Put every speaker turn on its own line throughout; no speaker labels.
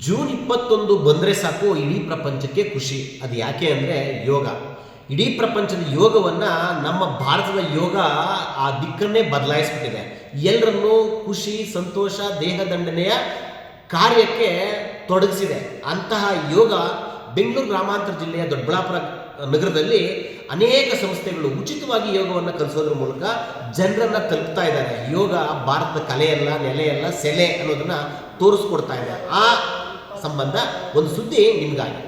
June 21 ಬಂದರೆ ಸಾಕು ಇಡೀ ಪ್ರಪಂಚಕ್ಕೆ ಖುಷಿ. ಅದು ಯಾಕೆ ಅಂದರೆ ಯೋಗ. ಇಡೀ ಪ್ರಪಂಚದ ಯೋಗವನ್ನು ನಮ್ಮ ಭಾರತದ ಯೋಗ ಆ ದಿಕ್ಕನ್ನೇ ಬದಲಾಯಿಸ್ಬಿಟ್ಟಿದೆ. ಎಲ್ಲರನ್ನೂ ಖುಷಿ, ಸಂತೋಷ, ದೇಹದಂಡನೆಯ ಕಾರ್ಯಕ್ಕೆ ತೊಡಗಿಸಿದೆ. ಅಂತಹ ಯೋಗ ಬೆಂಗಳೂರು ಗ್ರಾಮಾಂತರ ಜಿಲ್ಲೆಯ ದೊಡ್ಡಬಳ್ಳಾಪುರ ನಗರದಲ್ಲಿ ಅನೇಕ ಸಂಸ್ಥೆಗಳು ಉಚಿತವಾಗಿ ಯೋಗವನ್ನು ಕಲಿಸೋದ್ರ ಮೂಲಕ ಜನರನ್ನು ತಲುಪ್ತಾ ಇದ್ದಾರೆ. ಯೋಗ ಭಾರತದ ಕಲೆಯಲ್ಲ, ನೆಲೆಯಲ್ಲ, ಸೆಲೆ ಅನ್ನೋದನ್ನು ತೋರಿಸ್ಕೊಡ್ತಾ ಇದೆ. ಆ ಸಂಬಂಧ ಒಂದು ಸುದ್ದಿ ನಿಮಗಾಗಿ.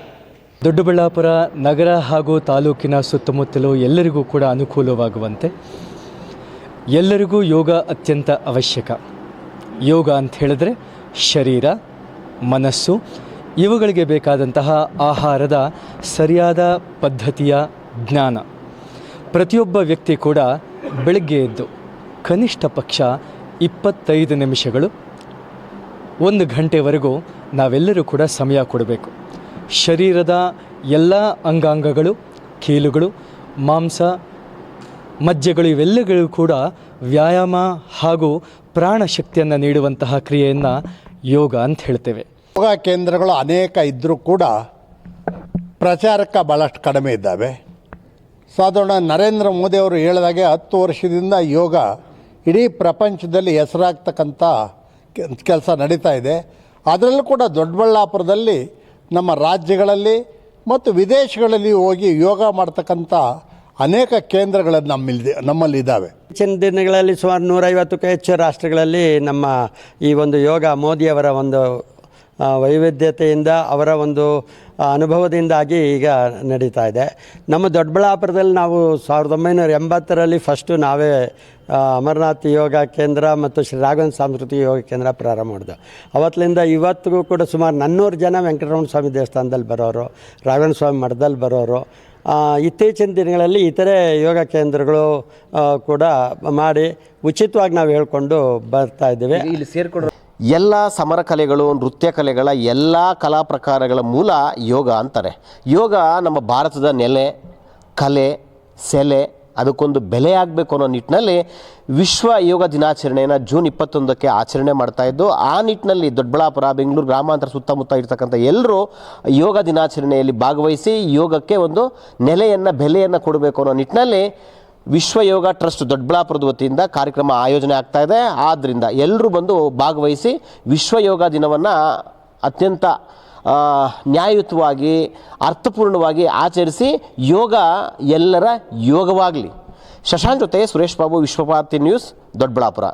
ದೊಡ್ಡಬಳ್ಳಾಪುರ ನಗರ ಹಾಗೂ ತಾಲೂಕಿನ ಸುತ್ತಮುತ್ತಲೂ ಎಲ್ಲರಿಗೂ ಕೂಡ ಅನುಕೂಲವಾಗುವಂತೆ ಎಲ್ಲರಿಗೂ ಯೋಗ ಅತ್ಯಂತ ಅವಶ್ಯಕ. ಯೋಗ ಅಂತ ಹೇಳಿದ್ರೆ ಶರೀರ, ಮನಸ್ಸು ಇವುಗಳಿಗೆ ಬೇಕಾದಂತಹ ಆಹಾರದ ಸರಿಯಾದ ಪದ್ಧತಿಯ ಜ್ಞಾನ. ಪ್ರತಿಯೊಬ್ಬ ವ್ಯಕ್ತಿ ಕೂಡ ಬೆಳಗ್ಗೆ ಎದ್ದು ಕನಿಷ್ಠ ಪಕ್ಷ 25 ನಿಮಿಷಗಳು 1 ಗಂಟೆವರೆಗೂ ನಾವೆಲ್ಲರೂ ಕೂಡ ಸಮಯ ಕೊಡಬೇಕು. ಶರೀರದ ಎಲ್ಲ ಅಂಗಾಂಗಗಳು, ಕೀಲುಗಳು, ಮಾಂಸ, ಮಜ್ಜೆಗಳು ಇವೆಲ್ಲಗಳು ಕೂಡ ವ್ಯಾಯಾಮ ಹಾಗೂ ಪ್ರಾಣಶಕ್ತಿಯನ್ನು ನೀಡುವಂತಹ ಕ್ರಿಯೆಯನ್ನು ಯೋಗ ಅಂತ ಹೇಳ್ತೇವೆ.
ಯೋಗ ಕೇಂದ್ರಗಳು ಅನೇಕ ಇದ್ದರೂ ಕೂಡ ಪ್ರಚಾರಕ್ಕೆ ಭಾಳಷ್ಟು ಕಡಿಮೆ ಇದ್ದಾವೆ. ಸಾಧಾರಣ ನರೇಂದ್ರ ಮೋದಿಯವರು ಹೇಳಿದಾಗೆ 10 ವರ್ಷದಿಂದ ಯೋಗ ಇಡೀ ಪ್ರಪಂಚದಲ್ಲಿ ಹೆಸರಾಗ್ತಕ್ಕಂಥ ಕೆಲಸ ನಡೀತಾ ಇದೆ. ಅದರಲ್ಲೂ ಕೂಡ ದೊಡ್ಡಬಳ್ಳಾಪುರದಲ್ಲಿ ನಮ್ಮ ರಾಜ್ಯಗಳಲ್ಲಿ ಮತ್ತು ವಿದೇಶಗಳಲ್ಲಿ ಹೋಗಿ ಯೋಗ ಮಾಡ್ತಕ್ಕಂಥ ಅನೇಕ ಕೇಂದ್ರಗಳು ನಮ್ಮಲ್ಲಿದ್ದಾವೆ.
ಹೆಚ್ಚಿನ ದಿನಗಳಲ್ಲಿ ಸುಮಾರು 150ಕ್ಕೂ ಹೆಚ್ಚು ರಾಷ್ಟ್ರಗಳಲ್ಲಿ ನಮ್ಮ ಈ ಒಂದು ಯೋಗ ಮೋದಿಯವರ ಒಂದು ವೈವಿಧ್ಯತೆಯಿಂದ, ಅವರ ಒಂದು ಅನುಭವದಿಂದಾಗಿ ಈಗ ನಡೀತಾ ಇದೆ. ನಮ್ಮ ದೊಡ್ಡಬಳ್ಳಾಪುರದಲ್ಲಿ ನಾವು 1980ರಲ್ಲಿ ಫಸ್ಟು ನಾವೇ ಅಮರನಾಥ್ ಯೋಗ ಕೇಂದ್ರ ಮತ್ತು ಶ್ರೀ ರಾಘವೇಂದ್ರ ಸಾಂಸ್ಕೃತಿಕ ಯೋಗ ಕೇಂದ್ರ ಪ್ರಾರಂಭ ಮಾಡಿದೆ. ಅವತ್ತಿನಿಂದ ಇವತ್ತಿಗೂ ಕೂಡ ಸುಮಾರು 400 ಜನ ವೆಂಕಟರಮಣ ಸ್ವಾಮಿ ದೇವಸ್ಥಾನದಲ್ಲಿ ಬರೋರು, ರಾಘವೇಂದ್ರ ಸ್ವಾಮಿ ಮಠದಲ್ಲಿ ಬರೋರು. ಇತ್ತೀಚಿನ ದಿನಗಳಲ್ಲಿ ಇತರೆ ಯೋಗ ಕೇಂದ್ರಗಳು ಕೂಡ ಮಾಡಿ ಉಚಿತವಾಗಿ ನಾವು ಹೇಳ್ಕೊಂಡು ಬರ್ತಾ ಇದ್ದೀವಿ.
ಇಲ್ಲಿ ಸೇರಿಕೊಂಡು ಎಲ್ಲ ಸಮರ ಕಲೆಗಳು, ನೃತ್ಯ ಕಲೆಗಳ ಎಲ್ಲ ಕಲಾ ಪ್ರಕಾರಗಳ ಮೂಲ ಯೋಗ ಅಂತಾರೆ. ಯೋಗ ನಮ್ಮ ಭಾರತದ ನೆಲೆ, ಕಲೆ, ಸೆಲೆ, ಅದಕ್ಕೊಂದು ಬೆಲೆ ಆಗಬೇಕು ಅನ್ನೋ ನಿಟ್ಟಿನಲ್ಲಿ ವಿಶ್ವ ಯೋಗ ದಿನಾಚರಣೆಯನ್ನು ಜೂನ್ 21ಕ್ಕೆ ಆಚರಣೆ ಮಾಡ್ತಾಯಿದ್ದು. ಆ ನಿಟ್ಟಿನಲ್ಲಿ ದೊಡ್ಡಬಳ್ಳಾಪುರ, ಬೆಂಗಳೂರು ಗ್ರಾಮಾಂತರ ಸುತ್ತಮುತ್ತ ಇರ್ತಕ್ಕಂಥ ಎಲ್ಲರೂ ಯೋಗ ದಿನಾಚರಣೆಯಲ್ಲಿ ಭಾಗವಹಿಸಿ ಯೋಗಕ್ಕೆ ಒಂದು ನೆಲೆಯನ್ನು, ಬೆಲೆಯನ್ನು ಕೊಡಬೇಕು ಅನ್ನೋ ನಿಟ್ಟಿನಲ್ಲಿ ವಿಶ್ವ ಯೋಗ ಟ್ರಸ್ಟ್ ದೊಡ್ಡಬಳ್ಳಾಪುರದ ವತಿಯಿಂದ ಕಾರ್ಯಕ್ರಮ ಆಯೋಜನೆ ಆಗ್ತಾ ಇದೆ. ಆದ್ದರಿಂದ ಎಲ್ಲರೂ ಬಂದು ಭಾಗವಹಿಸಿ ವಿಶ್ವ ಯೋಗ ದಿನವನ್ನು ಅತ್ಯಂತ ನ್ಯಾಯಯುತವಾಗಿ, ಅರ್ಥಪೂರ್ಣವಾಗಿ ಆಚರಿಸಿ ಯೋಗ ಎಲ್ಲರ ಯೋಗವಾಗಲಿ. ಶಶಾಂಕ್ ಜೊತೆ ಸುರೇಶ್ ಬಾಬು, ವಿಶ್ವಭಾರತಿ ನ್ಯೂಸ್, ದೊಡ್ಡಬಳ್ಳಾಪುರ.